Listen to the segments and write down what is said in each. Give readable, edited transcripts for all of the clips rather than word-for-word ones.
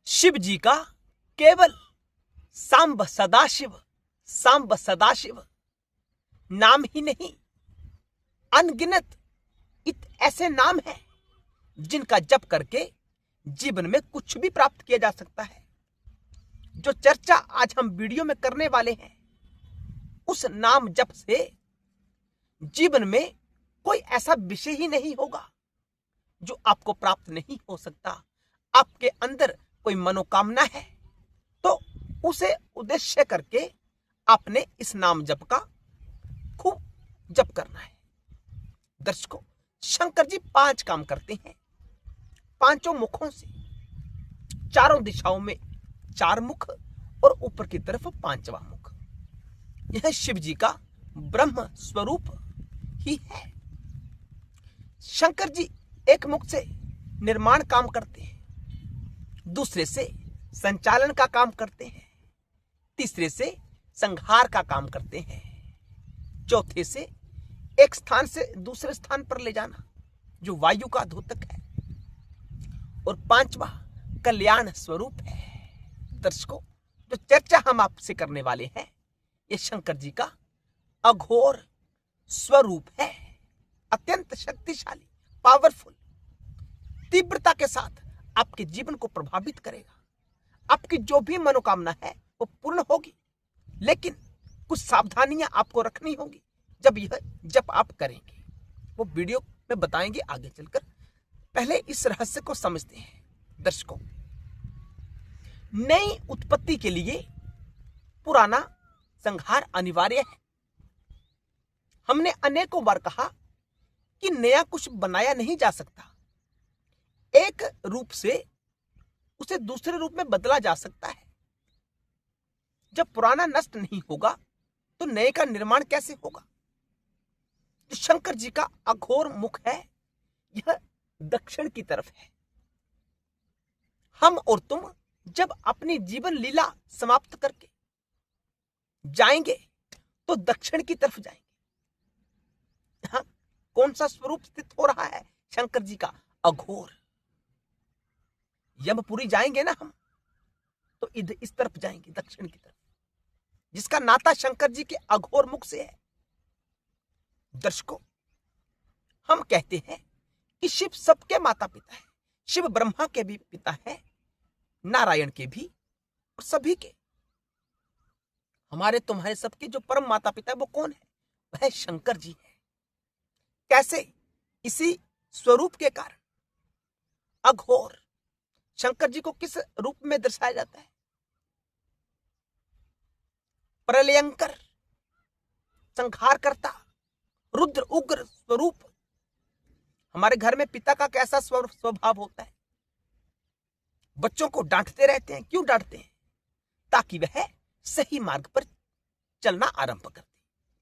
शिव जी का केवल सांब सदाशिव, सांब सदाशिव नाम ही नहीं, अनगिनत ऐसे नाम हैं जिनका जप करके जीवन में कुछ भी प्राप्त किया जा सकता है। जो चर्चा आज हम वीडियो में करने वाले हैं, उस नाम जप से जीवन में कोई ऐसा विषय ही नहीं होगा जो आपको प्राप्त नहीं हो सकता। आपके अंदर कोई मनोकामना है तो उसे उद्देश्य करके आपने इस नाम जप का खूब जप करना है। दर्शकों, शंकर जी 5 काम करते हैं, 5 मुखों से, चारों दिशाओं में 4 मुख और ऊपर की तरफ 5वां मुख। यह शिव जी का ब्रह्म स्वरूप ही है। शंकर जी एक मुख से निर्माण काम करते हैं, दूसरे से संचालन का काम करते हैं, तीसरे से संहार का काम करते हैं, चौथे से एक स्थान से दूसरे स्थान पर ले जाना जो वायु का द्योतक है, और 5वां कल्याण स्वरूप है। दर्शकों, जो चर्चा हम आपसे करने वाले हैं, ये शंकर जी का अघोर स्वरूप है। अत्यंत शक्तिशाली, पावरफुल, तीव्रता के साथ आपके जीवन को प्रभावित करेगा। आपकी जो भी मनोकामना है वो पूर्ण होगी, लेकिन कुछ सावधानियां आपको रखनी होगी जब यह जप आप करेंगे। वो वीडियो में बताएंगे आगे चलकर। पहले इस रहस्य को समझते हैं। दर्शकों, नई उत्पत्ति के लिए पुराना संहार अनिवार्य है। हमने अनेकों बार कहा कि नया कुछ बनाया नहीं जा सकता। एक रूप से उसे दूसरे रूप में बदला जा सकता है। जब पुराना नष्ट नहीं होगा तो नए का निर्माण कैसे होगा? जो शंकर जी का अघोर मुख है, यह दक्षिण की तरफ है। हम और तुम जब अपनी जीवन लीला समाप्त करके जाएंगे तो दक्षिण की तरफ जाएंगे। हाँ, कौन सा स्वरूप स्थित हो रहा है? शंकर जी का अघोर। यमपुरी जाएंगे ना हम, तो इस तरफ जाएंगे, दक्षिण की तरफ, जिसका नाता शंकर जी के अघोर मुख से है। दर्शकों, हम कहते हैं कि शिव सबके माता पिता है। शिव ब्रह्मा के भी पिता है, नारायण के भी, और सभी के। हमारे तुम्हारे सबके जो परम माता पिता है वो कौन है? वह शंकर जी है। कैसे? इसी स्वरूप के कारण। अघोर शंकर जी को किस रूप में दर्शाया जाता है? प्रलयंकर, संहारकर्ता, रुद्र उग्र स्वरूप। हमारे घर में पिता का कैसा स्वभाव होता है? बच्चों को डांटते रहते हैं। क्यों डांटते हैं? ताकि वह सही मार्ग पर चलना आरंभ कर दे।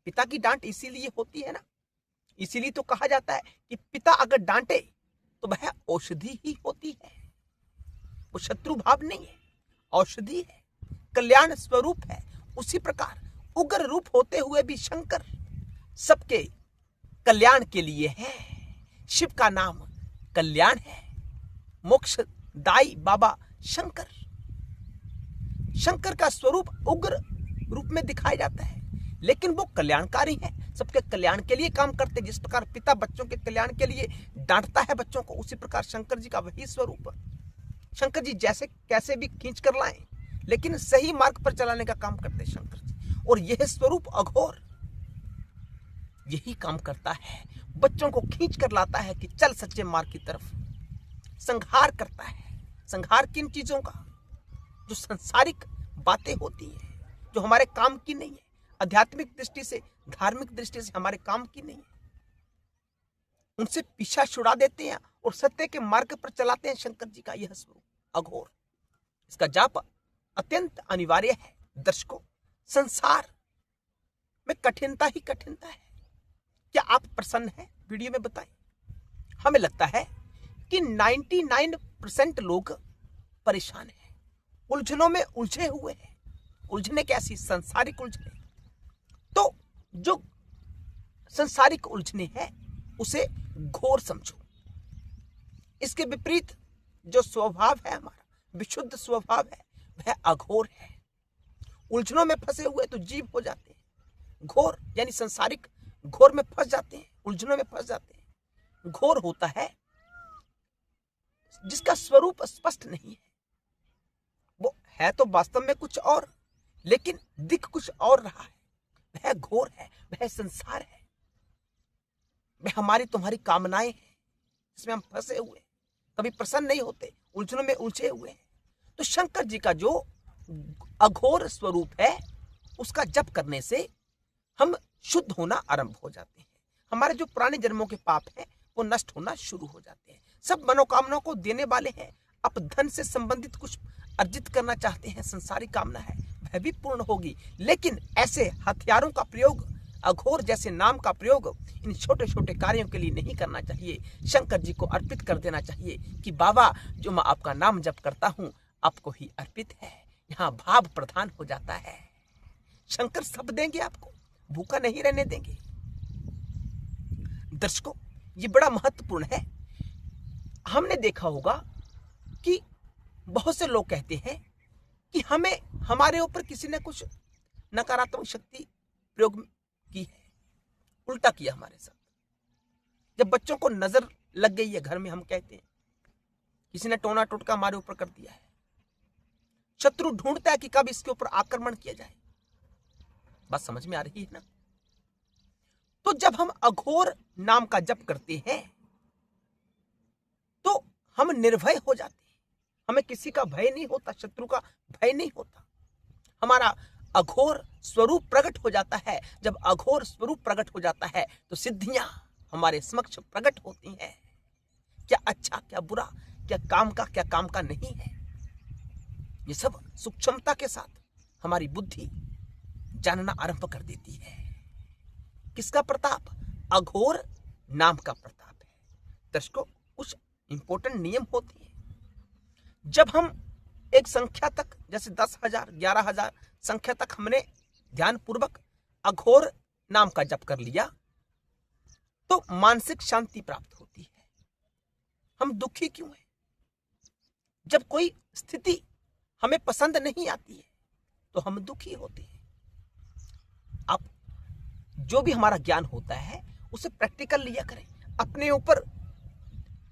पिता की डांट इसीलिए होती है ना, इसीलिए तो कहा जाता है कि पिता अगर डांटे तो वह औषधि ही होती है। वो शत्रु भाव नहीं है, औषधि है, कल्याण स्वरूप है। उसी प्रकार उग्र रूप होते हुए भी शंकर सबके कल्याण के लिए है। शिव का नाम कल्याण है, मोक्षदायी बाबा शंकर। शंकर का स्वरूप उग्र रूप में दिखाया जाता है, लेकिन वो कल्याणकारी है, सबके कल्याण के लिए काम करते। जिस प्रकार पिता बच्चों के कल्याण के लिए डांटता है बच्चों को, उसी प्रकार शंकर जी का वही स्वरूप है। शंकर जी जैसे कैसे भी खींच कर लाएं, लेकिन सही मार्ग पर चलाने का काम करते शंकर जी। और यह स्वरूप अघोर यही काम करता है, बच्चों को खींच कर लाता है कि चल सच्चे मार्ग की तरफ। संहार करता है। संहार किन चीजों का? जो सांसारिक बातें होती हैं, जो हमारे काम की नहीं है, आध्यात्मिक दृष्टि से, धार्मिक दृष्टि से हमारे काम की नहीं है, उनसे पीछा छुड़ा देते हैं और सत्य के मार्ग पर चलाते हैं। शंकर जी का यह स्वरूप अघोर। इसका जाप अत्यंत अनिवार्य है। दर्शकों, संसार में कठिनता ही कठिनता है। क्या आप प्रसन्न हैं? वीडियो में बताएं। हमें लगता है कि 99% लोग परेशान हैं, उलझनों में उलझे हुए हैं। उलझने कैसी? संसारिक उलझने। तो जो संसारिक उलझने हैं उसे घोर समझो। इसके विपरीत जो स्वभाव है हमारा, विशुद्ध स्वभाव है वह अघोर है। उलझनों में फंसे हुए तो जीव हो जाते हैं। घोर यानी संसारिक घोर में फंस जाते हैं, उलझनों में फंस जाते हैं। घोर होता है जिसका स्वरूप स्पष्ट नहीं है, वो है तो वास्तव में कुछ और, लेकिन दिख कुछ और रहा है। वह घोर है, वह संसार है, वह हमारी तुम्हारी कामनाएं हैं जिसमें हम फंसे हुए, कभी प्रसन्न नहीं होते, उलझनों में उलझे हुए हैं। तो शंकर जी का जो अघोर स्वरूप है उसका जप करने से हम शुद्ध होना आरंभ हो जाते हैं। हमारे जो पुराने जन्मों के पाप हैं वो नष्ट होना शुरू हो जाते हैं। सब मनोकामनाओं को देने वाले हैं। आप धन से संबंधित कुछ अर्जित करना चाहते हैं, संसारिक कामना है, वह भी पूर्ण होगी। लेकिन ऐसे हथियारों का प्रयोग, अघोर जैसे नाम का प्रयोग इन छोटे छोटे कार्यों के लिए नहीं करना चाहिए। शंकर जी को अर्पित कर देना चाहिए कि बाबा जो मैं आपका नाम जप करता हूं आपको ही अर्पित है। यहाँ भाव प्रधान हो जाता है। शंकर सब देंगे, आपको भूखा नहीं रहने देंगे। दर्शकों, ये बड़ा महत्वपूर्ण है। हमने देखा होगा कि बहुत से लोग कहते हैं कि हमें हमारे ऊपर किसी ने कुछ नकारात्मक शक्ति प्रयोग की है, उल्टा किया हमारे साथ। जब बच्चों को नजर लग गई है घर में, हम कहते हैं किसी ने टोना टोटका हमारे ऊपर कर दिया है। शत्रु ढूंढता है कि कब इसके ऊपर आक्रमण किया जाए। बात समझ में आ रही है ना? तो जब हम अघोर नाम का जप करते हैं तो हम निर्भय हो जाते हैं। हमें किसी का भय नहीं होता, शत्रु का भय नहीं होता। हमारा अघोर स्वरूप प्रकट हो जाता है। जब अघोर स्वरूप प्रकट हो जाता है तो सिद्धियां हमारे समक्ष प्रकट होती हैं। क्या अच्छा, क्या बुरा, क्या काम का, क्या काम का नहीं है, ये सब सूक्ष्मता के साथ हमारी बुद्धि जानना आरंभ कर देती है। किसका प्रताप? अघोर नाम का प्रताप है। दर्शकों, कुछ इंपॉर्टेंट नियम होते हैं। जब हम एक संख्या तक, जैसे 10,000, 11,000 संख्या तक हमने ध्यान पूर्वक अघोर नाम का जप कर लिया तो मानसिक शांति प्राप्त होती है। हम दुखी क्यों हैं? जब कोई स्थिति हमें पसंद नहीं आती है तो हम दुखी होते हैं। आप जो भी हमारा ज्ञान होता है उसे प्रैक्टिकल लिया करें, अपने ऊपर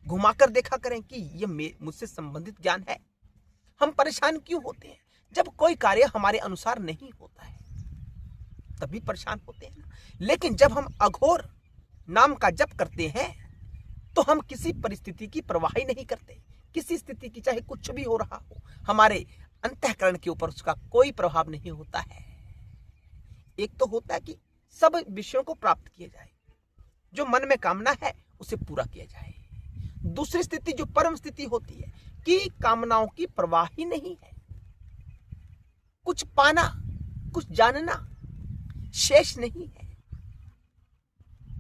घुमाकर देखा करें कि ये मुझसे संबंधित ज्ञान है। हम परेशान क्यों होते हैं? जब कोई कार्य हमारे अनुसार नहीं होता है तभी परेशान होते हैं ना। लेकिन जब हम अघोर नाम का जप करते हैं तो हम किसी परिस्थिति की परवाह ही नहीं करते। किसी स्थिति की, चाहे कुछ भी हो रहा हो, हमारे अंतःकरण के ऊपर उसका कोई प्रभाव नहीं होता है। एक तो होता है कि सब विषयों को प्राप्त किया जाए, जो मन में कामना है उसे पूरा किया जाए। दूसरी स्थिति जो परम स्थिति होती है कि कामनाओं की परवाह ही नहीं है, कुछ पाना, कुछ जानना शेष नहीं है।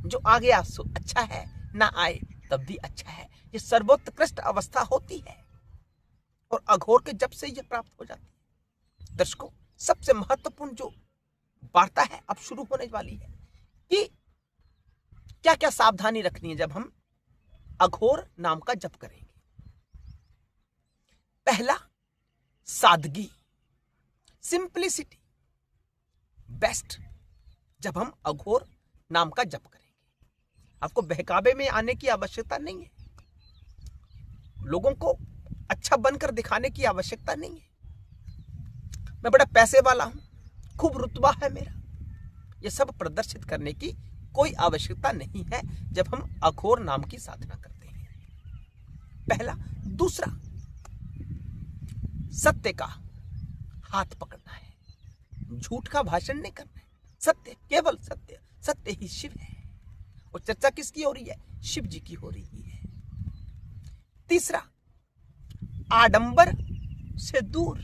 जो आ गया सो अच्छा है, ना आए तब भी अच्छा है। ये सर्वोत्कृष्ट अवस्था होती है और अघोर के जप से यह प्राप्त हो जाती है। दर्शकों, सबसे महत्वपूर्ण जो वार्ता है अब शुरू होने वाली है कि क्या क्या सावधानी रखनी है जब हम अघोर नाम का जप करेंगे। पहला, सादगी, सिंप्लिसिटी बेस्ट जब हम अघोर नाम का जप करेंगे। आपको बहकावे में आने की आवश्यकता नहीं है, लोगों को अच्छा बनकर दिखाने की आवश्यकता नहीं है। मैं बड़ा पैसे वाला हूं, खूब रुतबा है मेरा, ये सब प्रदर्शित करने की कोई आवश्यकता नहीं है जब हम अघोर नाम की साधना करते हैं। पहला। दूसरा, सत्य का हाथ पकड़ना है, झूठ का भाषण नहीं करना है। सत्य, केवल सत्य, सत्य ही शिव है। और चर्चा किसकी हो रही है? शिव जी की हो रही है। तीसरा, आडंबर से दूर।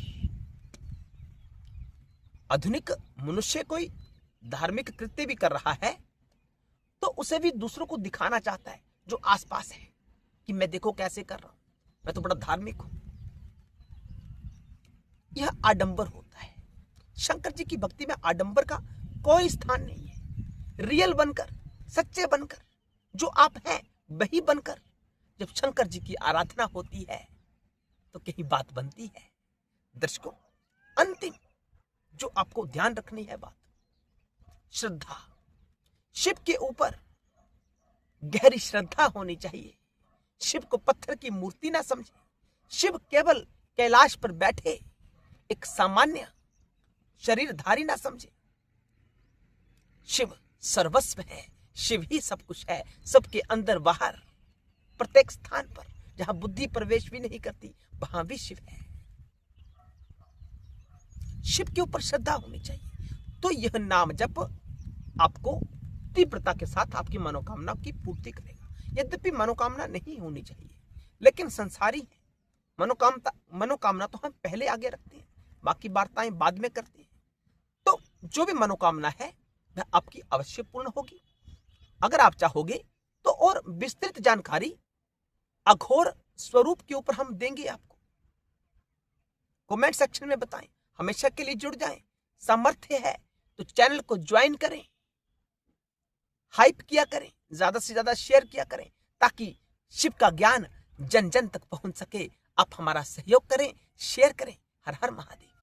आधुनिक मनुष्य कोई धार्मिक कृत्य भी कर रहा है तो उसे भी दूसरों को दिखाना चाहता है जो आसपास है कि मैं देखो कैसे कर रहा हूं, मैं तो बड़ा धार्मिक हूं। यह आडंबर होता है। शंकर जी की भक्ति में आडंबर का कोई स्थान नहीं है। रियल बनकर, सच्चे बनकर, जो आप हैं वही बनकर जब शंकर जी की आराधना होती है तो कहीं बात बनती है। दर्शकों, अंतिम जो आपको ध्यान रखनी है बात, श्रद्धा। शिव के ऊपर गहरी श्रद्धा होनी चाहिए। शिव को पत्थर की मूर्ति ना समझे। शिव केवल कैलाश पर बैठे एक सामान्य शरीरधारी ना समझे। शिव सर्वस्व है, शिव ही सब कुछ है, सबके अंदर बाहर, प्रत्येक स्थान पर जहां बुद्धि प्रवेश भी नहीं करती वहां भी शिव है। शिव के ऊपर श्रद्धा होनी चाहिए, तो यह नाम जप आपको तीव्रता के साथ आपकी मनोकामना की पूर्ति करेगा। यद्यपि मनोकामना नहीं होनी चाहिए, लेकिन संसारी है, मनोकामना तो हम पहले आगे रखते हैं, बाकी वार्ताएं बाद में करते हैं। तो जो भी मनोकामना है वह आपकी अवश्य पूर्ण होगी। अगर आप चाहोगे तो और विस्तृत जानकारी अघोर स्वरूप के ऊपर हम देंगे आपको। कमेंट सेक्शन में बताएं। हमेशा के लिए जुड़ जाएं। सामर्थ्य है तो चैनल को ज्वाइन करें, हाइप किया करें, ज्यादा से ज्यादा शेयर किया करें, ताकि शिव का ज्ञान जन जन तक पहुंच सके। आप हमारा सहयोग करें, शेयर करें। हर हर महादेव।